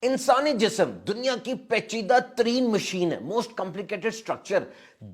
انسانی جسم دنیا کی پیچیدہ ترین مشین ہے، موسٹ کمپلیکیٹڈ سٹرکچر.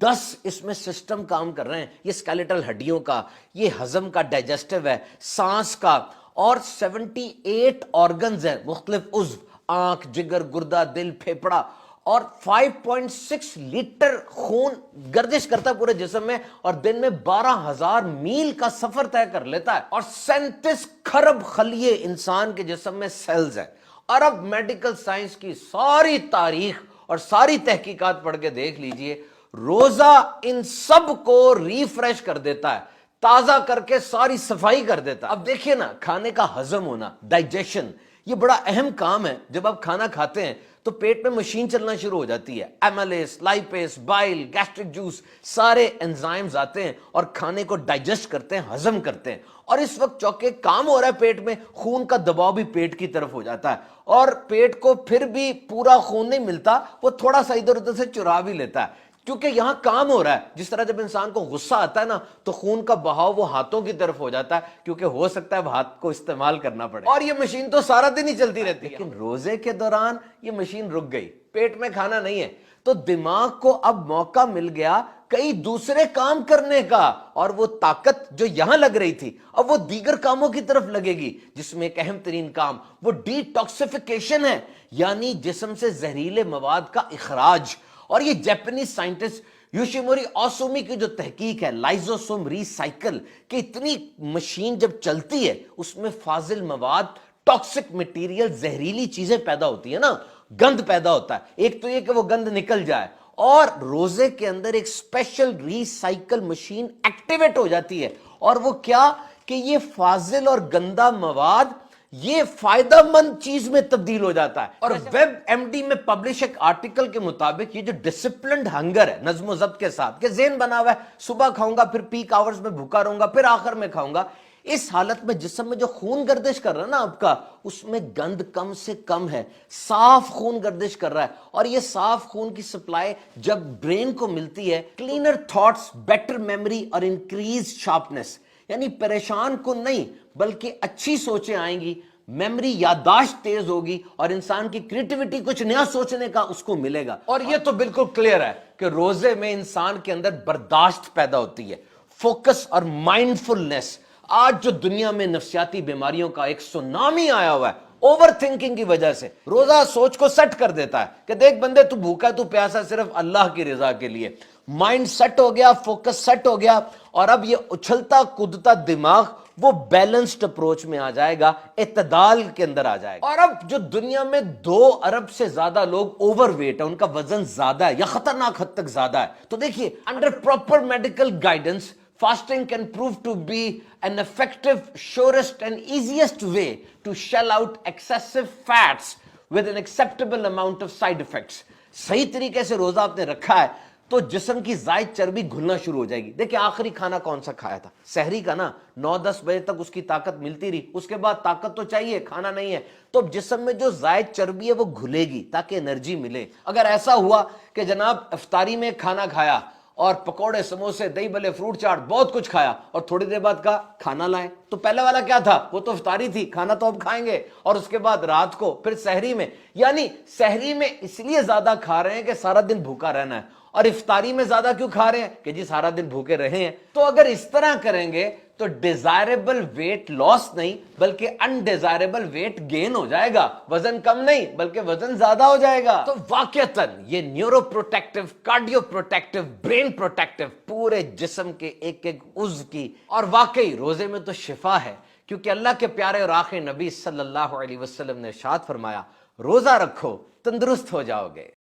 10 اس میں سسٹم کام کر رہے ہیں. یہ اسکیلیٹل ہڈیوں کا، یہ ہضم کا، ڈائجسٹو ہے، سانس کا، اور 78 آرگنز ہیں، مختلف عضو، آنکھ، جگر، گردہ، دل، پھیپڑا، اور 5.6 لیٹر خون گردش کرتا ہے پورے جسم میں، اور دن میں 12,000 میل کا سفر طے کر لیتا ہے. اور 37 کھرب خلیے انسان کے جسم میں سیلز ہیں. اور اب میڈیکل سائنس کی ساری تاریخ اور ساری تحقیقات پڑھ کے دیکھ لیجئے، روزہ ان سب کو ریفریش کر دیتا ہے، تازہ کر کے ساری صفائی کر دیتا ہے. اب دیکھیے نا، کھانے کا ہضم ہونا، ڈائجیشن، یہ بڑا اہم کام ہے. جب آپ کھانا کھاتے ہیں تو پیٹ میں مشین چلنا شروع ہو جاتی ہے. ایملیس، لائپیس، بائل، گیسٹرک جوس، سارے انزائمز آتے ہیں اور کھانے کو ڈائجسٹ کرتے ہیں، ہضم کرتے ہیں. اور اس وقت چونکہ کام ہو رہا ہے پیٹ میں، خون کا دباؤ بھی پیٹ کی طرف ہو جاتا ہے، اور پیٹ کو پھر بھی پورا خون نہیں ملتا، وہ تھوڑا سا ادھر ادھر سے چرا بھی لیتا ہے، کیونکہ یہاں کام ہو رہا ہے. جس طرح جب انسان کو غصہ آتا ہے نا، تو خون کا بہاؤ وہ ہاتھوں کی طرف ہو جاتا ہے، کیونکہ ہو سکتا ہے ہاتھ کو استعمال کرنا پڑے. اور یہ مشین تو سارا دن ہی چلتی رہتی ہے. لیکن روزے کے دوران یہ مشین رک گئی، پیٹ میں کھانا نہیں ہے، تو دماغ کو اب موقع مل گیا کئی دوسرے کام کرنے کا، اور وہ طاقت جو یہاں لگ رہی تھی اب وہ دیگر کاموں کی طرف لگے گی، جس میں ایک اہم ترین کام وہ ڈی ٹاکسیفیکیشن ہے، یعنی جسم سے زہریلے مواد کا اخراج. اور یہ جاپنیز سائنٹسٹ یوشیموری اوسومی کی جو تحقیق ہے، لائزوسوم ری سائیکل، کہ اتنی مشین جب چلتی ہے اس میں فاضل مواد، ٹاکسک مٹیریل، زہریلی چیزیں پیدا ہوتی ہیں نا، گند پیدا ہوتا ہے. ایک تو یہ کہ وہ گند نکل جائے، اور روزے کے اندر ایک اسپیشل ری سائیکل مشین ایکٹیویٹ ہو جاتی ہے. اور وہ کیا کہ یہ فاضل اور گندا مواد یہ فائدہ مند چیز میں تبدیل ہو جاتا ہے. اور ویب ایم ڈی میں پبلش ایک آرٹیکل کے مطابق یہ جو ڈسپلنڈ ہنگر ہے، نظم و ضبط کے ساتھ، کہ ذہن بنا ہوا ہے صبح کھاؤں گا، پھر پیک آورز میں بھوکا رہوں گا، پھر آخر میں کھاؤں گا، اس حالت میں جسم میں جو خون گردش کر رہا ہے نا آپ کا، اس میں گند کم سے کم ہے، صاف خون گردش کر رہا ہے. اور یہ صاف خون کی سپلائی جب برین کو ملتی ہے، کلینر تھاٹس، بیٹر میموری اور انکریز شارپنس، یعنی پریشان کن نہیں بلکہ اچھی سوچیں آئیں گی، میموری، یادداشت تیز ہوگی، اور انسان کی کریٹیوٹی، کچھ نیا سوچنے کا اس کو ملے گا. اور یہ تو بالکل کلیئر ہے کہ روزے میں انسان کے اندر برداشت پیدا ہوتی ہے، فوکس اور مائنڈفلنس. آج جو دنیا میں نفسیاتی بیماریوں کا ایک سونامی آیا ہوا ہے، اوور تھنکنگ کی وجہ سے، روزہ سوچ کو سیٹ کر دیتا ہے کہ دیکھ بندے، تو بھوکا ہے، تو پیاسا صرف اللہ کی رضا کے لیے. مائنڈ سیٹ ہو گیا، فوکس سیٹ ہو گیا، اور اب یہ اچھلتا کودتا دماغ وہ بیلنسڈ اپروچ میں آ جائے گا، اعتدال کے اندر آ جائے گا. اور اب جو دنیا میں 2 ارب سے زیادہ لوگ اوور ویٹ ہیں، ان کا وزن زیادہ ہے یا خطرناک حد تک زیادہ ہے، تو دیکھیے under proper medical guidance fasting can prove to be an effective, surest and easiest way to shell out excessive fats with an acceptable amount of side effects. صحیح طریقے سے روزہ آپ نے رکھا ہے تو جسم کی زائد چربی گھلنا شروع ہو جائے گی. دیکھیں آخری کھانا کون سا کھایا تھا؟ سحری کا نا، 9-10 بجے تک اس کی طاقت ملتی رہی، اس کے بعد طاقت تو چاہیے، کھانا نہیں ہے، تو جسم میں جو زائد چربی ہے وہ گھلے گی تاکہ انرجی ملے. اگر ایسا ہوا کہ جناب افطاری میں کھانا کھایا اور پکوڑے، سموسے، دہی بلے، فروٹ چاٹ، بہت کچھ کھایا، اور تھوڑی دیر بعد کہا کھانا لائیں، تو پہلے والا کیا تھا؟ وہ تو افطاری تھی، کھانا تو اب کھائیں گے. اور اس کے بعد رات کو پھر سحری میں، یعنی سحری میں اس لیے زیادہ کھا رہے ہیں کہ سارا دن بھوکا رہنا ہے، اور افطاری میں زیادہ کیوں کھا رہے ہیں کہ جی سارا دن بھوکے رہے ہیں. تو اگر اس طرح کریں گے تو ڈیزائربل ویٹ لاس نہیں بلکہ انڈیزائربل ویٹ گین ہو جائے گا، وزن کم نہیں بلکہ وزن زیادہ ہو جائے گا. تو واقعتاً یہ neuro protective, cardio protective, brain protective, پورے جسم کے ایک ایک عضو کی. اور واقعی روزے میں تو شفا ہے، کیونکہ اللہ کے پیارے اور آخری نبی صلی اللہ علیہ وسلم نے ارشاد فرمایا، روزہ رکھو تندرست ہو جاؤ گے.